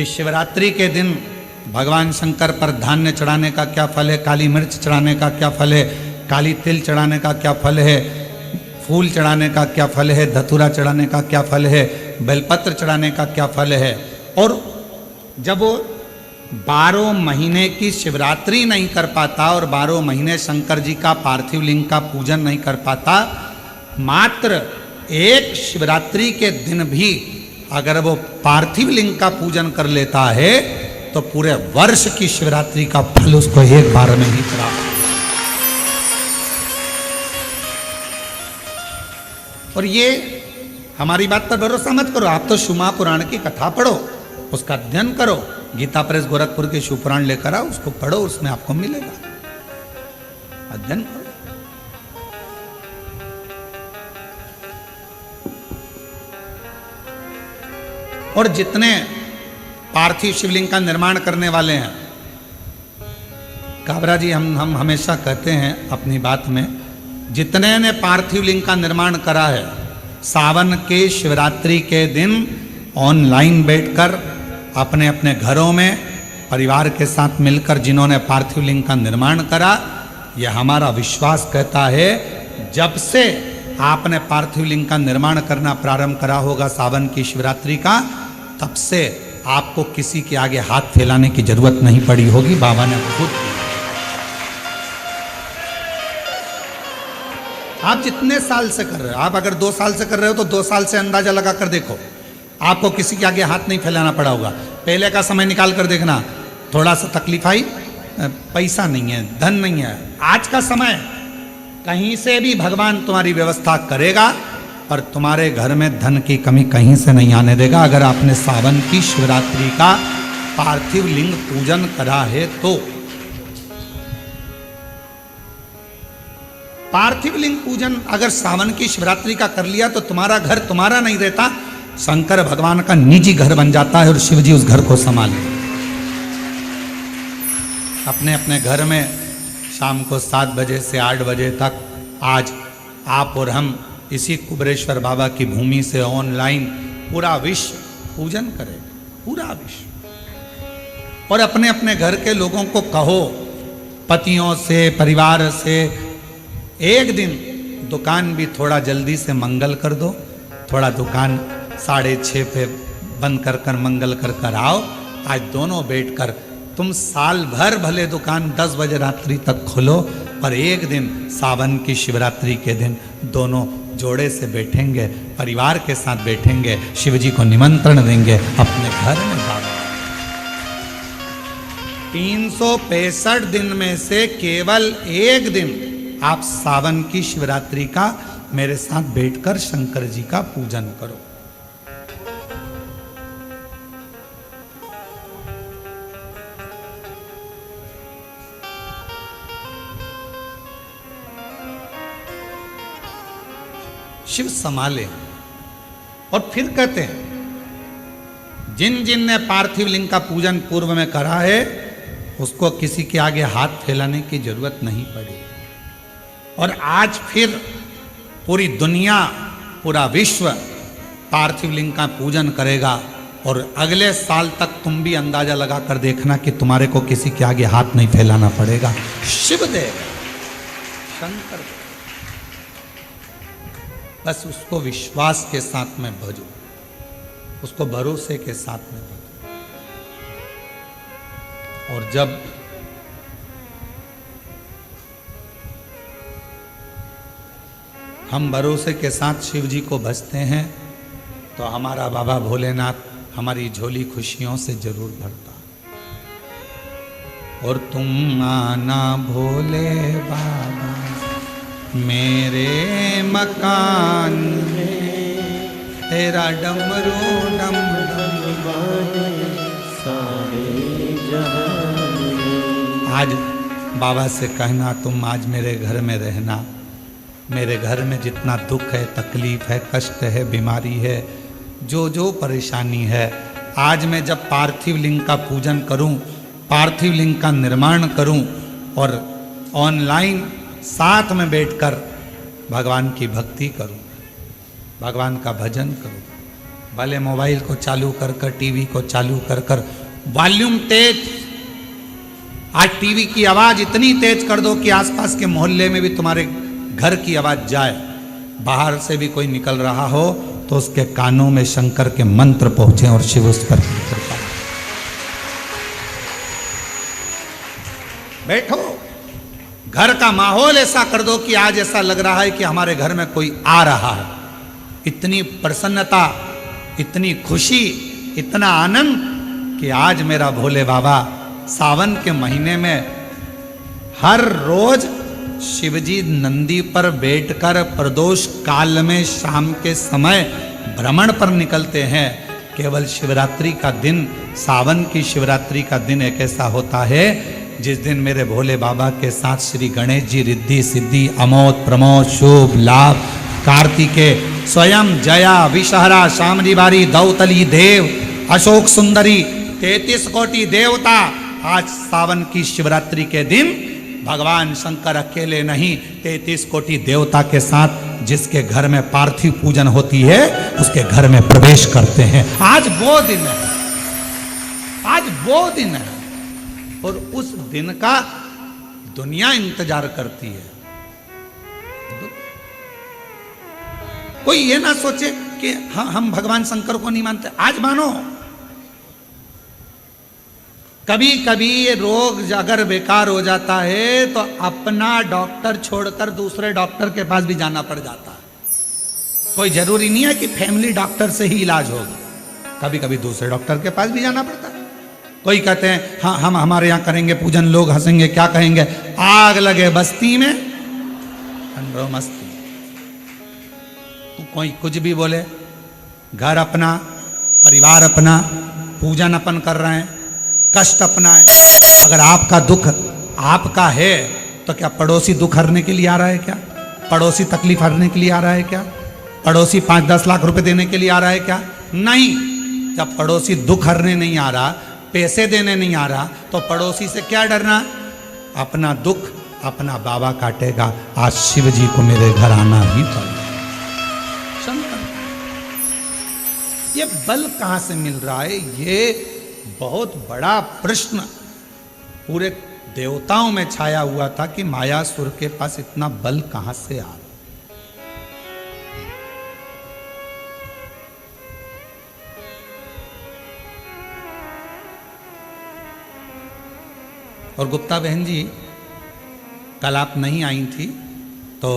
कि शिवरात्रि के दिन भगवान शंकर पर धान्य चढ़ाने का क्या फल है, काली मिर्च चढ़ाने का क्या फल है, काली तिल चढ़ाने का क्या फल है, फूल चढ़ाने का क्या फल है, धतूरा चढ़ाने का क्या फल है, बेलपत्र चढ़ाने का क्या फल है। और जब वो 12 महीने की शिवरात्रि नहीं कर पाता और 12 महीने शंकर जी का पार्थिव लिंग का पूजन नहीं कर पाता, मात्र एक शिवरात्रि के दिन भी अगर वो पार्थिव लिंग का पूजन कर लेता है तो पूरे वर्ष की शिवरात्रि का फल उसको एक बार में ही प्राप्त। और ये हमारी बात पर भरोसा मत करो, आप तो शिव पुराण की कथा पढ़ो, उसका अध्ययन करो, गीता प्रेस गोरखपुर के शिव पुराण लेकर आओ, उसको पढ़ो, उसमें आपको मिलेगा, अध्ययन करो। और जितने पार्थिव शिवलिंग का निर्माण करने वाले हैं, काबरा जी हम हमेशा कहते हैं अपनी बात में, जितने ने पार्थिव लिंग का निर्माण करा है, सावन के शिवरात्रि के दिन ऑनलाइन बैठकर अपने अपने घरों में परिवार के साथ मिलकर जिन्होंने पार्थिव लिंग का निर्माण करा, यह हमारा विश्वास कहता है, जब से आपने पार्थिव लिंग का निर्माण करना प्रारंभ करा होगा सावन की शिवरात्रि का, तब से आपको किसी के आगे हाथ फैलाने की जरूरत नहीं पड़ी होगी, बाबा ने खुद। आप जितने साल से कर रहे हो, आप अगर 2 साल से कर रहे हो तो 2 साल से अंदाजा लगा कर देखो, आपको किसी के आगे हाथ नहीं फैलाना पड़ा होगा। पहले का समय निकाल कर देखना, थोड़ा सा तकलीफ आई, पैसा नहीं है, धन नहीं है। आज का समय कहीं से भी भगवान तुम्हारी व्यवस्था करेगा और तुम्हारे घर में धन की कमी कहीं से नहीं आने देगा, अगर आपने सावन की शिवरात्रि का पार्थिव लिंग पूजन करा है तो। पार्थिव लिंग पूजन अगर सावन की शिवरात्रि का कर लिया तो तुम्हारा घर तुम्हारा नहीं रहता, शंकर भगवान का निजी घर बन जाता है और शिव जी उस घर को संभाले। अपने अपने घर में शाम को 7 बजे से 8 बजे तक आज आप और हम इसी कुबरेश्वर बाबा की भूमि से ऑनलाइन पूरा विश्व पूजन करें, पूरा विश्व। और अपने अपने घर के लोगों को कहो, पतियों से, परिवार से, एक दिन दुकान भी थोड़ा जल्दी से मंगल कर दो, थोड़ा दुकान 6:30 पे बंद कर मंगल कर आओ। आज दोनों बैठकर तुम साल भर भले दुकान 10 बजे रात्रि तक खोलो, पर एक दिन सावन की शिवरात्रि के दिन दोनों जोड़े से बैठेंगे, परिवार के साथ बैठेंगे, शिव जी को निमंत्रण देंगे अपने घर में। 365 दिन में से केवल एक दिन आप सावन की शिवरात्रि का मेरे साथ बैठकर शंकर जी का पूजन करो। शिव संभाले। और फिर कहते हैं, जिन जिन ने पार्थिव लिंग का पूजन पूर्व में करा है उसको किसी के आगे हाथ फैलाने की जरूरत नहीं पड़ी। और आज फिर पूरी दुनिया, पूरा विश्व पार्थिव लिंग का पूजन करेगा। और अगले साल तक तुम भी अंदाजा लगा कर देखना कि तुम्हारे को किसी के आगे हाथ नहीं फैलाना पड़ेगा। शिव देव, शंकर देव, बस उसको विश्वास के साथ में भजो, उसको भरोसे के साथ में भजो। और जब हम भरोसे के साथ शिव जी को भजते हैं तो हमारा बाबा भोलेनाथ हमारी झोली खुशियों से जरूर भरता। और तुम आना भोले बाबा मेरे मकान में, तेरा डमरू डम डम बाजे सारे जहां। आज बाबा से कहना, तुम आज मेरे घर में रहना, मेरे घर में जितना दुख है, तकलीफ है, कष्ट है, बीमारी है, जो जो परेशानी है, आज मैं जब पार्थिव लिंग का पूजन करूं, पार्थिव लिंग का निर्माण करूं और ऑनलाइन साथ में बैठकर भगवान की भक्ति करूं, भगवान का भजन करूं, भले मोबाइल को चालू कर कर, टीवी को चालू कर कर, वॉल्यूम तेज। आज टीवी की आवाज इतनी तेज कर दो कि आसपास के मोहल्ले में भी तुम्हारे घर की आवाज जाए। बाहर से भी कोई निकल रहा हो तो उसके कानों में शंकर के मंत्र पहुंचे और शिव उस पर कृपा। बैठो, घर का माहौल ऐसा कर दो कि आज ऐसा लग रहा है कि हमारे घर में कोई आ रहा है। इतनी प्रसन्नता, इतनी खुशी, इतना आनंद कि आज मेरा भोले बाबा सावन के महीने में हर रोज शिवजी नंदी पर बैठकर प्रदोष काल में शाम के समय भ्रमण पर निकलते हैं। केवल शिवरात्रि का दिन, सावन की शिवरात्रि का दिन एक ऐसा होता है जिस दिन मेरे भोले बाबा के साथ श्री गणेश जी रिद्धि सिद्धि अमोद प्रमोद शुभ लाभ कार्तिकेय स्वयं जया विषहरा शामली बारी दौतली देव अशोक सुंदरी 33 कोटि देवता आज सावन की शिवरात्रि के दिन भगवान शंकर अकेले नहीं 33 कोटि देवता के साथ जिसके घर में पार्थिव पूजन होती है उसके घर में प्रवेश करते हैं। आज वो दिन है, आज वो दिन है और उस दिन का दुनिया इंतजार करती है। कोई ये ना सोचे कि हाँ हम भगवान शंकर को नहीं मानते, आज मानो। कभी कभी ये रोग अगर बेकार हो जाता है तो अपना डॉक्टर छोड़कर दूसरे डॉक्टर के पास भी जाना पड़ जाता है। कोई जरूरी नहीं है कि फैमिली डॉक्टर से ही इलाज होगा, कभी कभी दूसरे डॉक्टर के पास भी जाना पड़ता है। कोई कहते हैं हाँ हम हमारे यहाँ करेंगे पूजन, लोग हंसेंगे, क्या कहेंगे, आग लगे बस्ती में ठंडो मस्ती। तो कोई कुछ भी बोले, घर अपना, परिवार अपना, पूजन अपन कर रहे हैं, कष्ट अपना है। अगर आपका दुख आपका है तो क्या पड़ोसी दुख हरने के लिए आ रहा है क्या? पड़ोसी तकलीफ हरने के लिए आ रहा है क्या? पड़ोसी 5-10 लाख रुपए देने के लिए आ रहा है क्या? नहीं। जब पड़ोसी दुख हरने नहीं आ रहा, पैसे देने नहीं आ रहा, तो पड़ोसी से क्या डरना? अपना दुख अपना बाबा काटेगा। आज शिव जी को मेरे घर आना ही पड़ेगा। शंकर, ये बल कहां से मिल रहा है? ये बहुत बड़ा प्रश्न पूरे देवताओं में छाया हुआ था कि मायासुर के पास इतना बल कहां से आ रहा। और गुप्ता बहन जी, कल आप नहीं आई थी तो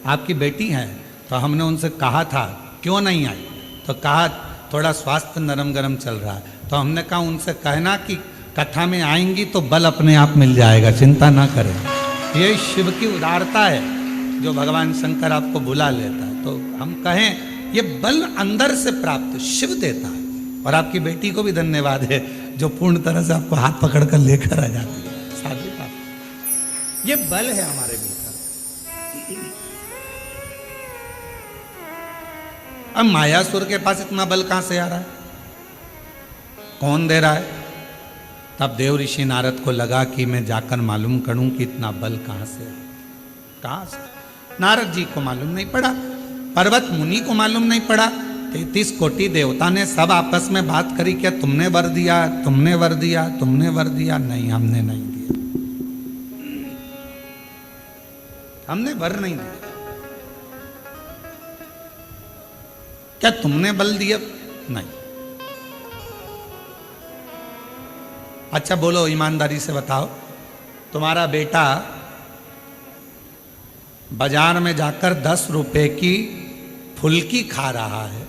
आपकी बेटी हैं, तो हमने उनसे कहा था क्यों नहीं आई, तो कहा थोड़ा स्वास्थ्य नरम गरम चल रहा है। तो हमने कहा उनसे कहना कि कथा में आएंगी तो बल अपने आप मिल जाएगा, चिंता ना करें। ये शिव की उदारता है जो भगवान शंकर आपको बुला लेता है। तो हम कहें ये बल अंदर से प्राप्त शिव देता है। और आपकी बेटी को भी धन्यवाद है जो पूर्ण तरह से आपको हाथ पकड़कर लेकर आ जाती है। साधु का ये बल है हमारे भीतर। अब मायासुर के पास इतना बल कहां से आ रहा है? कौन दे रहा है? तब देव ऋषि नारद को लगा कि मैं जाकर मालूम करूं कि इतना बल कहां से है। कहां से? नारद जी को मालूम नहीं पड़ा, पर्वत मुनि को मालूम नहीं पड़ा, 33 कोटि देवता ने सब आपस में बात करी, क्या तुमने वर दिया, तुमने वर दिया, तुमने वर दिया? नहीं, हमने नहीं दिया, हमने वर नहीं दिया। क्या तुमने बल दिया? नहीं। अच्छा बोलो, ईमानदारी से बताओ, तुम्हारा बेटा बाजार में जाकर 10 रुपए की फुल्की खा रहा है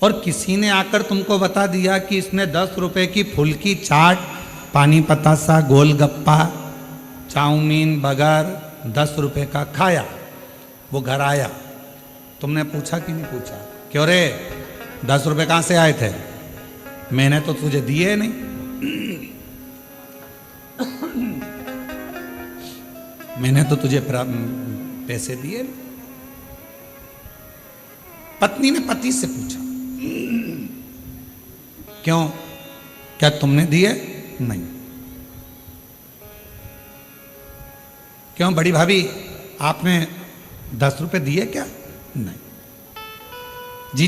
और किसी ने आकर तुमको बता दिया कि इसने 10 रुपए की फुल्की, चाट, पानी पतासा, गोलगप्पा, चाउमीन, बर्गर 10 रुपए का खाया। वो घर आया, तुमने पूछा कि नहीं पूछा? क्यों रे 10 रुपए कहां से आए थे? मैंने तो तुझे दिए नहीं। मैंने तो तुझे पैसे दिए। पत्नी ने पति से पूछा, क्यों, क्या तुमने दिए? नहीं। क्यों बड़ी भाभी, आपने 10 रुपए दिए क्या? नहीं।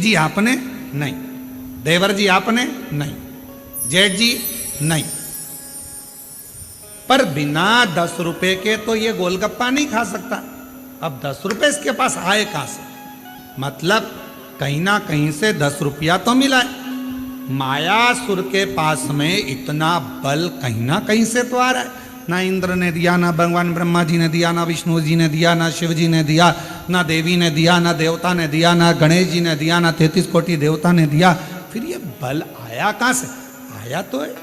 जी आपने? नहीं, देवर जी आपने नहीं, जेठ जी नहीं। पर बिना 10 रुपए के तो ये गोलगप्पा नहीं खा सकता। अब 10 रुपए इसके पास आए कहां से? मतलब कहीं ना कहीं से 10 रुपया तो मिला है। मायासुर के पास में इतना बल कहीं ना कहीं से तो आ रहा है। ना इंद्र ने दिया, ना भगवान ब्रह्मा जी ने दिया, ना विष्णु जी ने दिया, ना शिव जी ने दिया, ना देवी ने दिया, ना देवता ने दिया, ना गणेश जी ने दिया, ना 33 कोटि देवता ने दिया। फिर ये बल आया कहां से? आया तो है,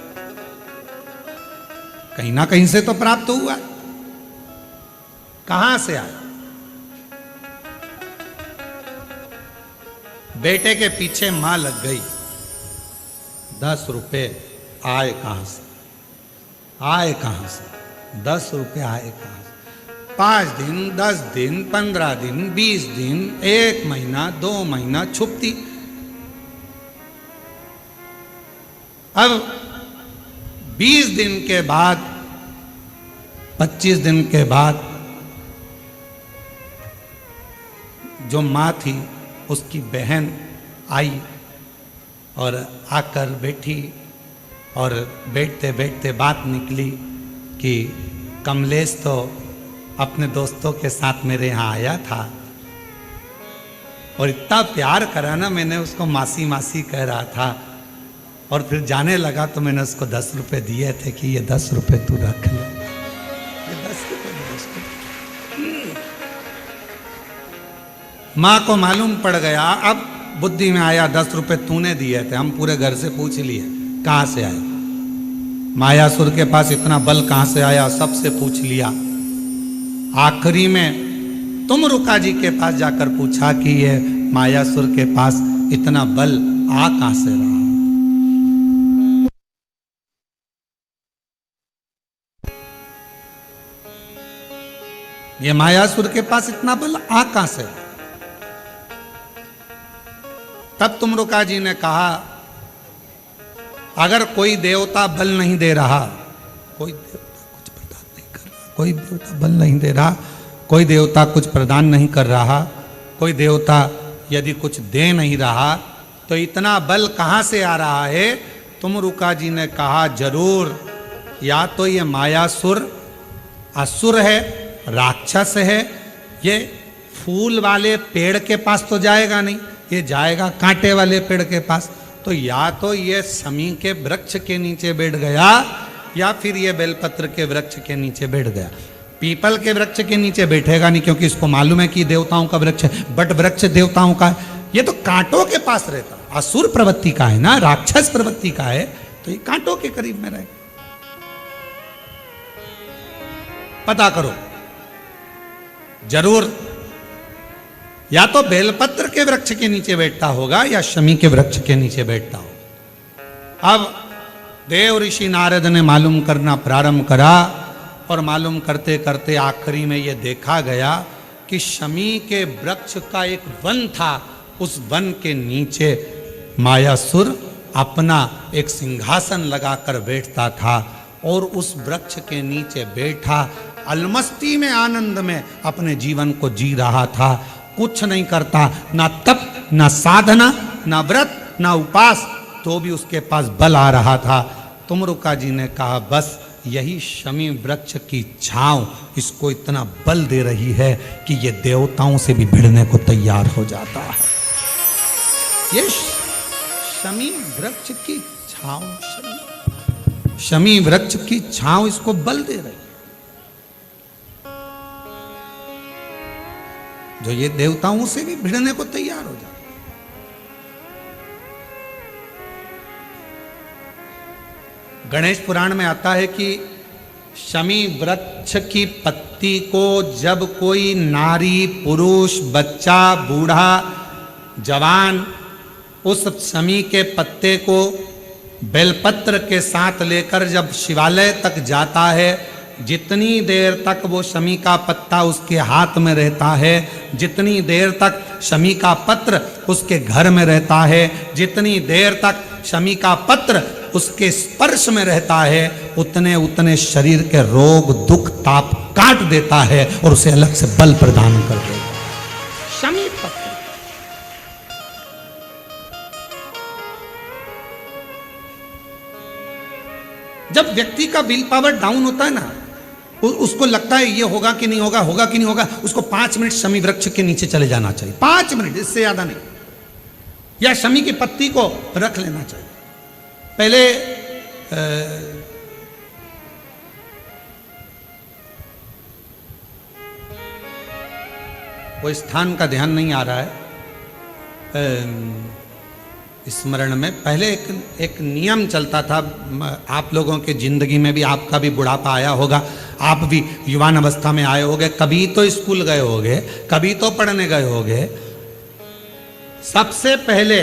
कहीं ना कहीं से तो प्राप्त हुआ। कहां से आया? बेटे के पीछे मां लग गई, 10 रुपए आए कहां से? आए कहां से? 10 रुपए आए कहां से? 5 दिन, 10 दिन, 15 दिन, 20 दिन, 1 महीना, 2 महीना छुपती। अब 20 दिन के बाद, 25 दिन के बाद जो मां थी उसकी बहन आई और आकर बैठी और बैठते बैठते बात निकली कि कमलेश तो अपने दोस्तों के साथ मेरे यहाँ आया था और इतना प्यार करा ना, मैंने उसको मासी मासी कह रहा था और फिर जाने लगा तो मैंने उसको 10 रुपए दिए थे कि ये 10 रुपए तू रख ले। ये 10 रुपए माँ को मालूम पड़ गया। अब बुद्धि में आया 10 रुपए तूने दिए थे। हम पूरे घर से पूछ लिए कहां से आए, मायासुर के पास इतना बल कहां से आया, सबसे पूछ लिया। आखिरी में तुमरुका जी के पास जाकर पूछा कि ये मायासुर के पास इतना बल आ कहां से रहा। ये मायासुर के पास इतना बल आ कहां से? तब तुमरुका जी ने कहा, अगर कोई देवता बल नहीं दे रहा, कोई देवता कुछ प्रदान नहीं कर रहा, कोई देवता बल नहीं दे रहा, कोई देवता कुछ प्रदान नहीं कर रहा, कोई देवता यदि कुछ दे नहीं रहा, तो इतना बल कहां से आ रहा है? तुमरुका जी ने कहा, जरूर या तो ये मायासुर असुर है, राक्षस है। ये फूल वाले पेड़ के पास तो जाएगा नहीं, ये जाएगा कांटे वाले पेड़ के पास। तो या तो ये शमी के वृक्ष के नीचे बैठ गया या फिर ये बेलपत्र के वृक्ष के नीचे बैठ गया। पीपल के वृक्ष के नीचे बैठेगा नहीं, क्योंकि इसको मालूम है कि देवताओं का वृक्ष है। बट वृक्ष देवताओं का है, ये तो कांटों के पास रहता। असुर प्रवृत्ति का है ना, राक्षस प्रवृत्ति का है, तो ये कांटों के करीब में रहेगा। पता करो, जरूर या तो बेलपत्र के वृक्ष के नीचे बैठता होगा या शमी के वृक्ष के नीचे बैठता होगा। अब देव ऋषि नारद ने मालूम करना प्रारंभ करा और मालूम करते करते आखिरी में यह देखा गया कि शमी के वृक्ष का एक वन था। उस वन के नीचे मायासुर अपना एक सिंहासन लगाकर बैठता था और उस वृक्ष के नीचे बैठा अलमस्ती में, आनंद में अपने जीवन को जी रहा था। कुछ नहीं करता, ना तप, ना साधना, ना व्रत, ना उपास, तो भी उसके पास बल आ रहा था। तुमरुका जी ने कहा, बस यही शमी वृक्ष की छांव इसको इतना बल दे रही है कि ये देवताओं से भी भिड़ने को तैयार हो जाता है। ये शमी वृक्ष की छांव, शमी वृक्ष की छांव इसको बल दे रही है, जो ये देवताओं से भी भिड़ने को तैयार हो जाता। गणेश पुराण में आता है कि शमी वृक्ष की पत्ती को जब कोई नारी, पुरुष, बच्चा, बूढ़ा, जवान उस शमी के पत्ते को बेलपत्र के साथ लेकर जब शिवालय तक जाता है, जितनी देर तक वो शमी का पत्ता उसके हाथ में रहता है, जितनी देर तक शमी का पत्र उसके घर में रहता है, जितनी देर तक शमी का पत्र उसके स्पर्श में रहता है, उतने उतने शरीर के रोग, दुख, ताप काट देता है और उसे अलग से बल प्रदान कर देता है। शमी पत्र जब व्यक्ति का विल पावर डाउन होता है ना, उसको लगता है ये होगा कि नहीं होगा, होगा कि नहीं होगा, उसको 5 मिनट शमी वृक्ष के नीचे चले जाना चाहिए, 5 मिनट, इससे ज्यादा नहीं, या शमी की पत्ती को रख लेना चाहिए। पहले वो स्थान का ध्यान नहीं आ रहा है स्मरण में। पहले एक नियम चलता था, आप लोगों के जिंदगी में भी, आपका भी बुढ़ापा आया होगा, आप भी युवान अवस्था में आए होंगे, कभी तो स्कूल गए होंगे, कभी तो पढ़ने गए होंगे। सबसे पहले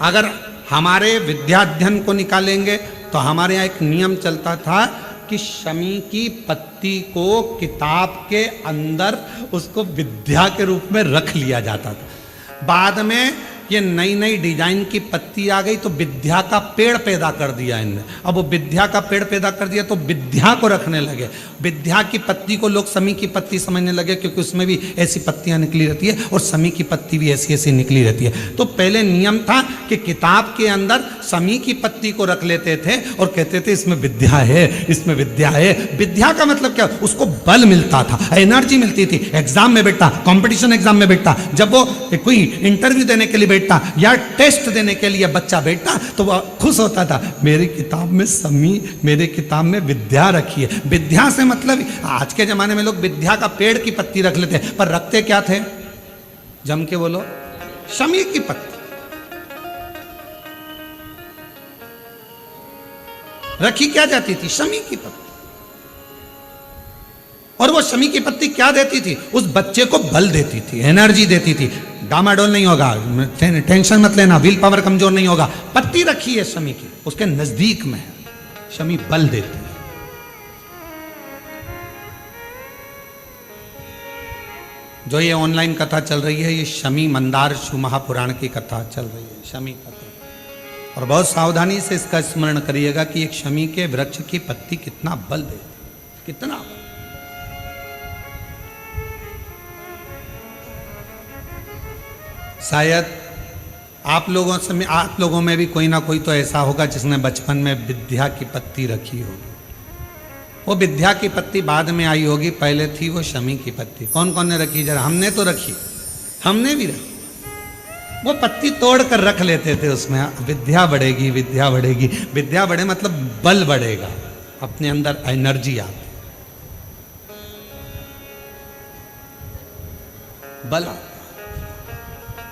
अगर हमारे विद्याध्ययन को निकालेंगे तो हमारे यहाँ एक नियम चलता था कि शमी की पत्ती को किताब के अंदर उसको विद्या के रूप में रख लिया जाता था। बाद में ये नई नई डिजाइन की पत्ती आ गई तो विद्या का पेड़ पैदा कर दिया इनने। अब वो विद्या का पेड़ पैदा कर दिया तो विद्या को रखने लगे। विद्या की पत्ती को लोग शमी की पत्ती समझने लगे, क्योंकि उसमें भी ऐसी पत्तियां निकली रहती है और शमी की पत्ती भी ऐसी ऐसी निकली रहती है। तो पहले नियम था कि किताब के अंदर शमी की पत्ती को रख लेते थे और कहते थे इसमें विद्या है, इसमें विद्या है। विद्या का मतलब क्या, उसको बल मिलता था, एनर्जी मिलती थी। एग्जाम में बैठता, कंपटीशन एग्जाम में बैठता, जब वो कोई इंटरव्यू देने के लिए बैठता या टेस्ट देने के लिए बच्चा बैठता तो वह खुश होता था, मेरी किताब में शमी, मेरे किताब में विद्या रखी है। विद्या से मतलब आज के जमाने में लोग विद्या का पेड़ की पत्ती रख लेते हैं, पर रखते क्या थे, जम के बोलो, शमी की पत्ती। रखी क्या जाती थी, शमी की पत्ती। और वो शमी की पत्ती क्या देती थी, उस बच्चे को बल देती थी, एनर्जी देती थी। डामाडोल नहीं होगा, टेंशन मत लेना, विल पावर कमजोर नहीं होगा। पत्ती रखी है शमी की, उसके नजदीक में है, शमी बल देती है। जो ये ऑनलाइन कथा चल रही है, ये शमी मंदार शिव महापुराण की कथा चल रही है, शमी कथा। और बहुत सावधानी से इसका स्मरण करिएगा कि एक शमी के वृक्ष की पत्ती कितना बल देती है, कितना बल। शायद आप लोगों में भी कोई ना कोई तो ऐसा होगा जिसने बचपन में विद्या की पत्ती रखी होगी। वो विद्या की पत्ती बाद में आई होगी, पहले थी वो शमी की पत्ती। कौन कौन ने रखी, जरा हमने तो रखी, हमने भी रखी। वो पत्ती तोड़ कर रख लेते थे, उसमें विद्या बढ़ेगी, विद्या बढ़ेगी। विद्या बढ़े मतलब बल बढ़ेगा, अपने अंदर एनर्जी आती, बल आता।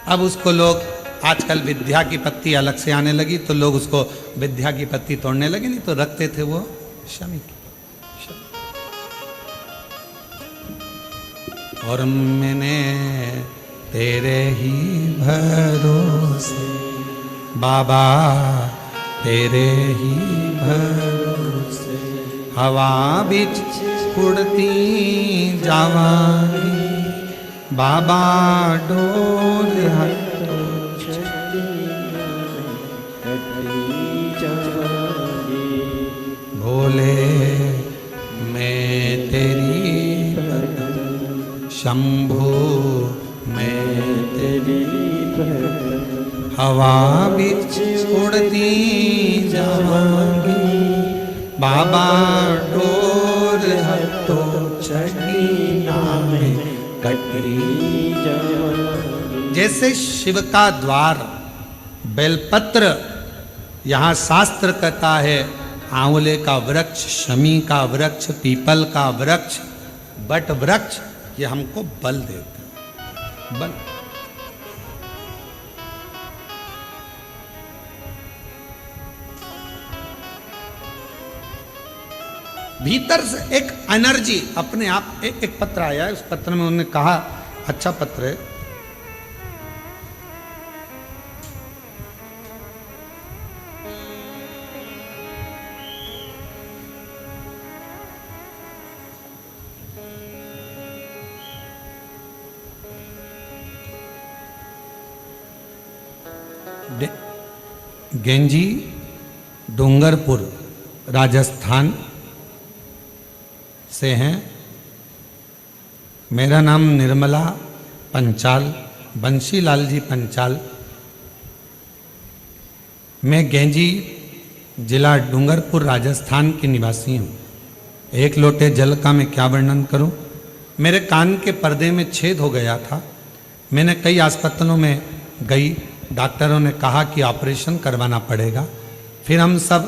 अब उसको लोग आजकल विद्या की पत्ती अलग से आने लगी तो लोग उसको विद्या की पत्ती तोड़ने लगे, नहीं तो रखते थे वो शमी की। और मैंने तेरे ही भरोसे बाबा, तेरे ही भरोसे हवा बिच उड़ती जावांगी बाबा, डोल हटो भोले, मैं तेरी शंभू, मैं तेरी हवा बिच उड़ती जावांगी बाबा, डोल हटो छठी नामे कटरी। जैसे शिव का द्वार बेलपत्र, यहाँ शास्त्र कहता है आंवले का वृक्ष, शमी का वृक्ष, पीपल का वृक्ष, बट वृक्ष, ये हमको बल देते हैं, बल। भीतर से एक एनर्जी अपने आप। एक पत्र आया है, उस पत्र में उन्होंने कहा, अच्छा पत्र है, गेंजी डूंगरपुर राजस्थान से हैं। मेरा नाम निर्मला पंचाल, बंशीलाल जी पंचाल। मैं गेंजी जिला डूंगरपुर राजस्थान की निवासी हूँ। एक लोटे जल का मैं क्या वर्णन करूँ। मेरे कान के पर्दे में छेद हो गया था। मैंने कई अस्पतालों में गई, डॉक्टरों ने कहा कि ऑपरेशन करवाना पड़ेगा। फिर हम सब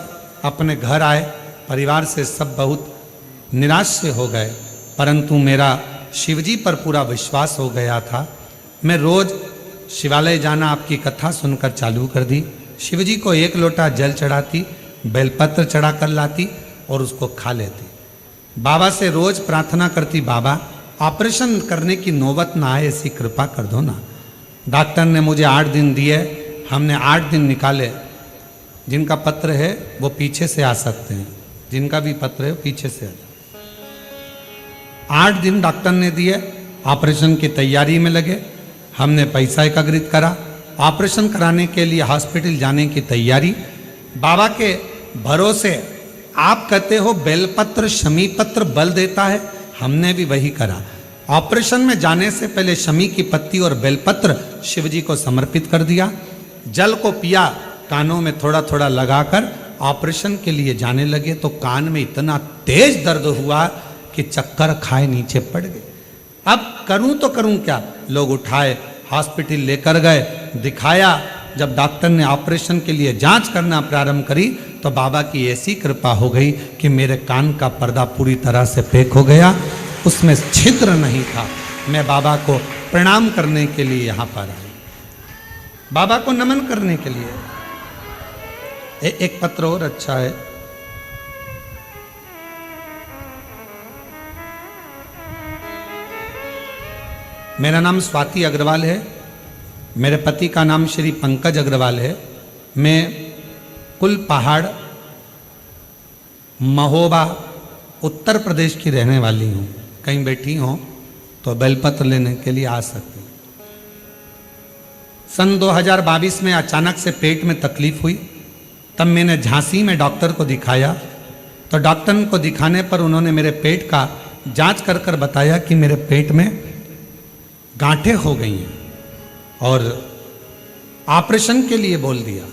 अपने घर आए, परिवार से सब बहुत निराश से हो गए, परंतु मेरा शिवजी पर पूरा विश्वास हो गया था। मैं रोज शिवालय जाना आपकी कथा सुनकर चालू कर दी। शिवजी को एक लोटा जल चढ़ाती, बेलपत्र चढ़ा कर लाती और उसको खा लेती। बाबा से रोज प्रार्थना करती, बाबा ऑपरेशन करने की नौबत ना आए, ऐसी कृपा कर दो ना। डॉक्टर ने मुझे 8 दिन दिए, हमने 8 दिन निकाले। जिनका पत्र है वो पीछे से आ सकते हैं, जिनका भी पत्र है वो पीछे से आ जाए। 8 दिन डॉक्टर ने दिए, ऑपरेशन की तैयारी में लगे। हमने पैसा एकत्रित करा, ऑपरेशन कराने के लिए हॉस्पिटल जाने की तैयारी। बाबा के भरोसे, आप कहते हो बेलपत्र शमी पत्र बल देता है, हमने भी वही करा। ऑपरेशन में जाने से पहले शमी की पत्ती और बेलपत्र शिवजी को समर्पित कर दिया। जल को पिया, कानों में थोड़ा थोड़ा लगाकर ऑपरेशन के लिए जाने लगे तो कान में इतना तेज दर्द हुआ कि चक्कर खाए नीचे पड़ गए। अब करूं तो करूं क्या। लोग उठाए, हॉस्पिटल लेकर गए, दिखाया। जब डॉक्टर ने ऑपरेशन के लिए जांच करना प्रारंभ करी तो बाबा की ऐसी कृपा हो गई कि मेरे कान का पर्दा पूरी तरह से पैक हो गया, उसमें छिद्र नहीं था। मैं बाबा को प्रणाम करने के लिए यहाँ पर आई, बाबा को नमन करने के लिए। एक पत्र और अच्छा है। मेरा नाम स्वाति अग्रवाल है, मेरे पति का नाम श्री पंकज अग्रवाल है। मैं कुल पहाड़ महोबा उत्तर प्रदेश की रहने वाली हूँ। कहीं बैठी हो तो बेलपत्र लेने के लिए आ सकती। सन 2022 में अचानक से पेट में तकलीफ हुई, तब मैंने झांसी में डॉक्टर को दिखाया। तो डॉक्टर को दिखाने पर उन्होंने मेरे पेट का जांच कर कर बताया कि मेरे पेट में गांठें हो गई हैं और ऑपरेशन के लिए बोल दिया।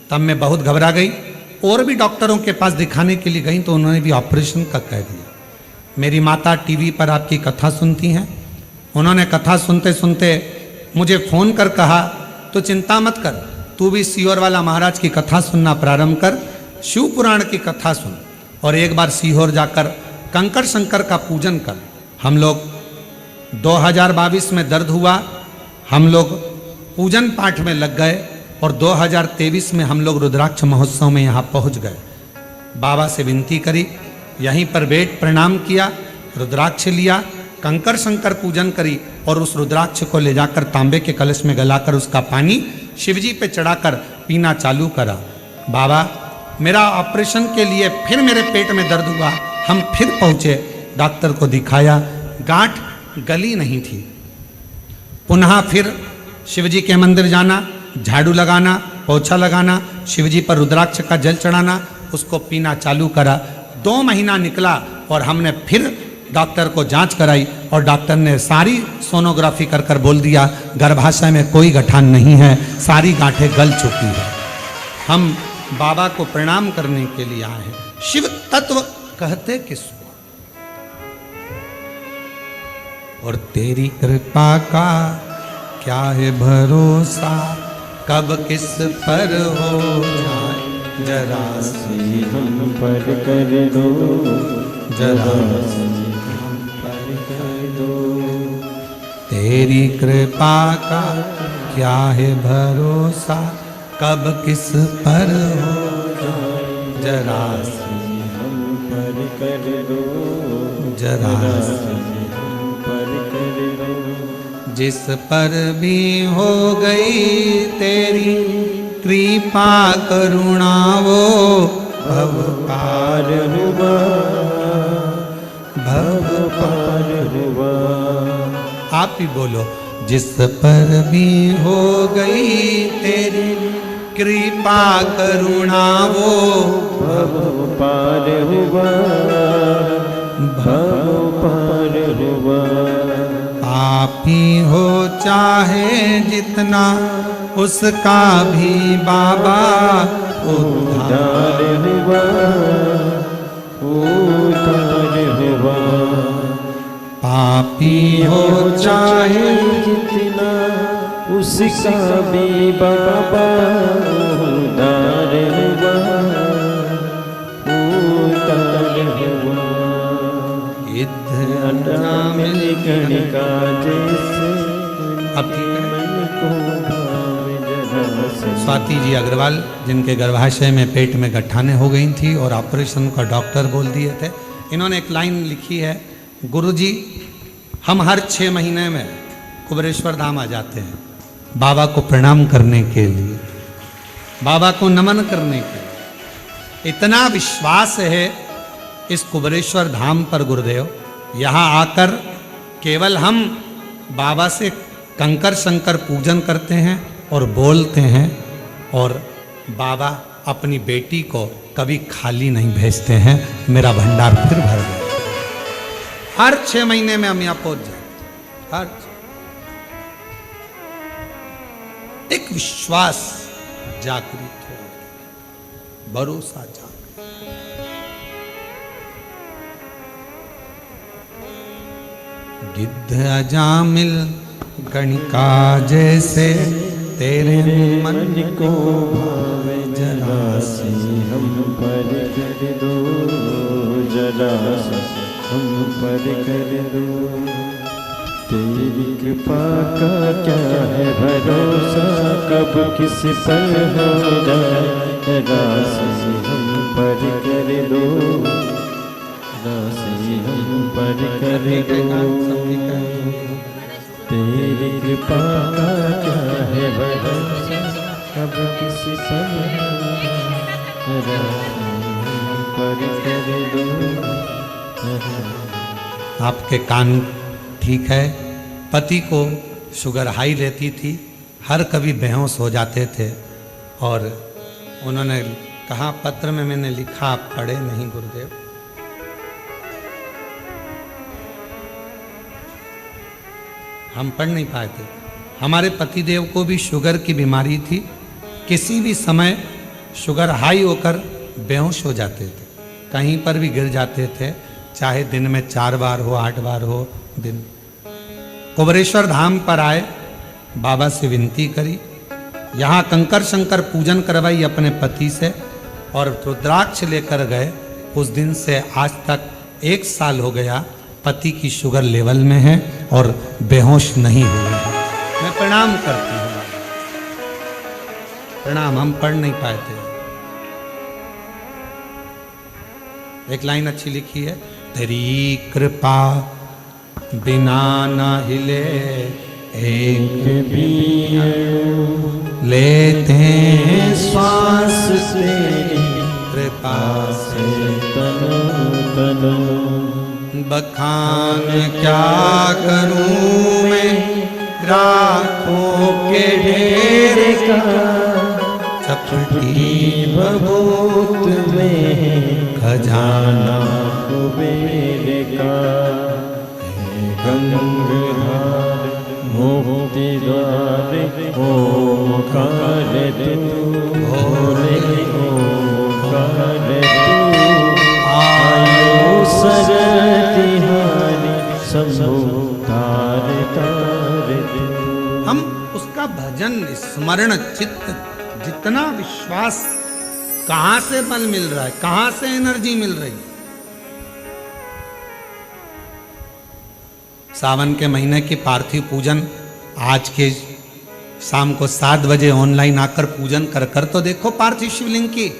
तब मैं बहुत घबरा गई, और भी डॉक्टरों के पास दिखाने के लिए गई तो उन्होंने भी ऑपरेशन का कह दिया। मेरी माता टीवी पर आपकी कथा सुनती हैं, उन्होंने कथा सुनते सुनते मुझे फ़ोन कर कहा, तो चिंता मत कर, तू भी सीहोर वाला महाराज की कथा सुनना प्रारंभ कर, शिव पुराण की कथा सुन और एक बार सीहोर जाकर कंकर शंकर का पूजन कर। हम लोग 2022 में दर्द हुआ, हम लोग पूजन पाठ में लग गए और 2023 में हम लोग रुद्राक्ष महोत्सव में यहाँ पहुँच गए। बाबा से विनती करी, यहीं पर बैठ प्रणाम किया, रुद्राक्ष लिया, कंकर शंकर पूजन करी और उस रुद्राक्ष को ले जाकर तांबे के कलश में गलाकर उसका पानी शिवजी पे चढ़ाकर पीना चालू करा। बाबा मेरा ऑपरेशन के लिए फिर मेरे पेट में दर्द हुआ, हम फिर पहुँचे, डॉक्टर को दिखाया, गांठ गली नहीं थी। पुनः फिर शिवजी के मंदिर जाना, झाड़ू लगाना, पोछा लगाना, शिवजी पर रुद्राक्ष का जल चढ़ाना, उसको पीना चालू करा। 2 महीना निकला और हमने फिर डॉक्टर को जांच कराई और डॉक्टर ने सारी सोनोग्राफी कर कर बोल दिया गर्भाशय में कोई गठान नहीं है, सारी गांठें गल चुकी है। हम बाबा को प्रणाम करने के लिए आए हैं। शिव तत्व कहते किसको, और तेरी कृपा का क्या है भरोसा, कब किस पर हो जाए, जरा से हम पर कर दो, जरा से हम पर कर दो। तेरी कृपा का क्या है भरोसा, कब किस पर हो जाए, जरा से हम पर कर दो, जरा से हम पर कर दो। जिस पर भी हो गई तेरी कृपा करुणा, वो भव पार हुआ, भव पार हुआ। आप ही बोलो, जिस पर भी हो गई तेरी कृपा करुणा, वो भव पार हुआ, भव पार हुआ। आप ही हो चाहे जितना उसका भी बाबा उद्धार हुआ, उद्धार हुआ। पापी हो चाहे जितना उसका भी बाबा उद्धार हुआ, उद्धार हुआ। इधर कणिका जैसे अब ठीक है। मन को भावे जरा से। स्वाति जी अग्रवाल, जिनके गर्भाशय में पेट में गठाने हो गई थी और ऑपरेशन का डॉक्टर बोल दिए थे, इन्होंने एक लाइन लिखी है, गुरुजी हम हर 6 महीने में कुबेरेश्वर धाम आ जाते हैं बाबा को प्रणाम करने के लिए, बाबा को नमन करने के लिए। इतना विश्वास है इस कुबेरेश्वर धाम पर गुरुदेव, यहाँ आकर केवल हम बाबा से कंकर शंकर पूजन करते हैं और बोलते हैं, और बाबा अपनी बेटी को कभी खाली नहीं भेजते हैं। मेरा भंडार फिर भर गया। हर 6 महीने में हम यहाँ पहुंच जाए। हर एक विश्वास जागृत हो, भरोसा जागृत। गिद्ध अजामिल गणिका जैसे तेरे मन को भावे जरा से हम पर कर दो, जरा से हम पर कर दो। तेरी कृपा का क्या है भरोसा, कब किस पर हो जाए, जरा से हम पर कर दो, जरा से हम पर कर दो। तेरी कृपा का क्या है भरोसा, कब किसी पर कर दो। आपके कान ठीक है। पति को शुगर हाई रहती थी, हर कभी बेहोश हो जाते थे, और उन्होंने कहा, पत्र में मैंने लिखा, आप पढ़े नहीं गुरुदेव। हम पढ़ नहीं पाए थे। हमारे पतिदेव को भी शुगर की बीमारी थी, किसी भी समय शुगर हाई होकर बेहोश हो जाते थे, कहीं पर भी गिर जाते थे, चाहे दिन में 4 बार हो, 8 बार हो दिन। कुबेरेश्वर धाम पर आए, बाबा से विनती करी, यहाँ कंकर शंकर पूजन करवाई अपने पति से, और रुद्राक्ष लेकर गए। उस दिन से आज तक 1 साल हो गया, पति की शुगर लेवल में है और बेहोश नहीं हुए हैं। मैं प्रणाम करती हूँ, प्रणाम। हम पढ़ नहीं पाए थे। एक लाइन अच्छी लिखी है, तेरी कृपा बिना न हिले एक भी लेते हैं श्वास, तेरी कृपा से तनो तनो। बखान क्या करूं मैं राखों के ढेर का, चपटी बबूत में खजाना कुबेर का। गंगाधार मुक्ति द्वार ओंकार तू, भोले ओंकार तू। आयो सरतिहारी शंभु तार तार तू। हम उसका भजन स्मरण चित्त, जितना विश्वास, कहां से बल मिल रहा है, कहां से एनर्जी मिल रही है। सावन के महीने की पार्थिव पूजन आज के शाम को 7 बजे ऑनलाइन आकर पूजन कर कर तो देखो पार्थिव शिवलिंग की।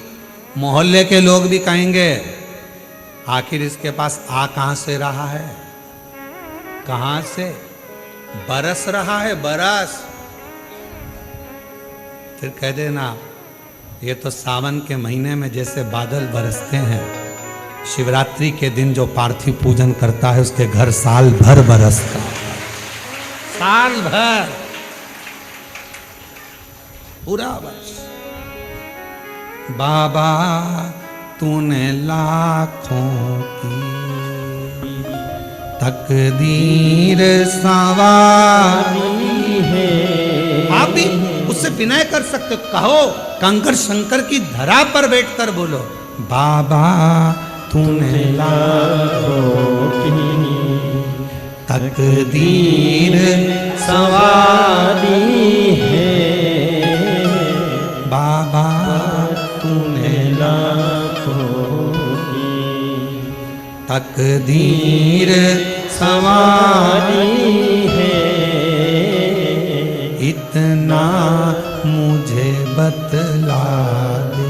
मोहल्ले के लोग भी कहेंगे, आखिर इसके पास आ कहां से रहा है, कहां से बरस रहा है, बरस। फिर कह देना, ये तो सावन के महीने में जैसे बादल बरसते हैं, शिवरात्रि के दिन जो पार्थिव पूजन करता है उसके घर साल भर बरसता है, साल भर, पूरा वर्ष। बाबा तूने लाखों की तकदीर सवारी है। आप भी उससे विनय कर सकते हो, कहो कंकर शंकर की धरा पर बैठकर बोलो, बाबा तूने लाखों की तकदीर सवारी है, बाबा तूने लाखों की तकदीर सवारी है, इतना मुझे बतला दे,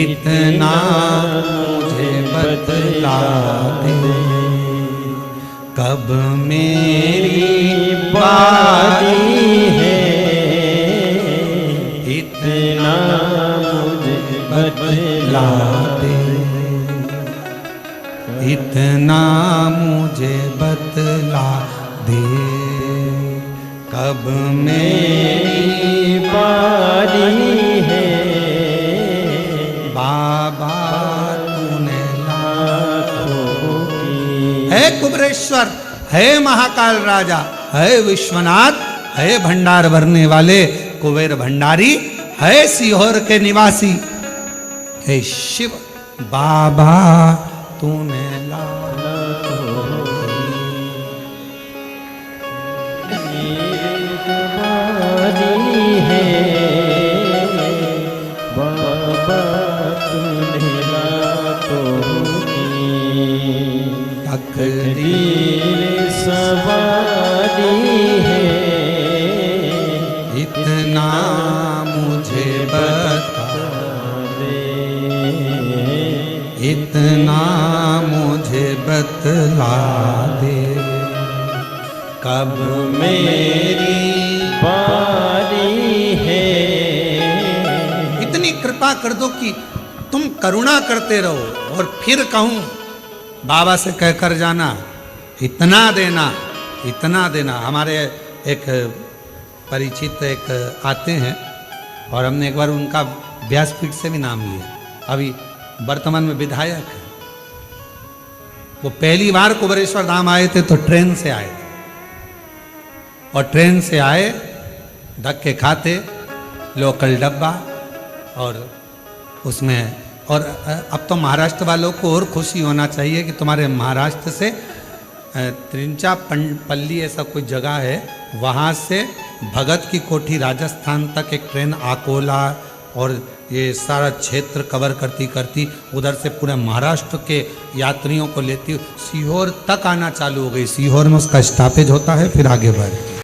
इतना मुझे बतला दे, कब मेरी बारी है, इतना मुझे बतला दे, इतना मुझे बतला दे, कब मेरी बारी है, बाबा तूने लाखों की। है कुबरेश्वर, है महाकाल राजा, है विश्वनाथ, है भंडार भरने वाले कुबेर भंडारी, है सीहोर के निवासी, है शिव बाबा तूने बारी है, बाबा तूने लाखों की तकदीर सवारी है, इतना मुझे बता दे, इतना मुझे बतला दे, कब मेरी बारी है, इतनी कृपा कर दो कि तुम करुणा करते रहो, और फिर कहूं बाबा से कहकर जाना, इतना देना, इतना देना। हमारे एक परिचित एक आते हैं, और हमने एक बार उनका व्यासपीठ से भी नाम लिया, अभी वर्तमान में विधायक है। वो पहली बार कुबरेश्वर धाम आए थे तो ट्रेन से आए थे, और ट्रेन से आए धक्के खाते, लोकल डब्बा, और उसमें, और अब तो महाराष्ट्र वालों को और खुशी होना चाहिए कि तुम्हारे महाराष्ट्र से त्रिंचापल्ली ऐसा कोई जगह है, वहाँ से भगत की कोठी राजस्थान तक एक ट्रेन अकोला और ये सारा क्षेत्र कवर करती करती उधर से पूरे महाराष्ट्र के यात्रियों को लेती सीहोर तक आना चालू हो गई। सीहोर में उसका स्टॉपेज होता है, फिर आगे बढ़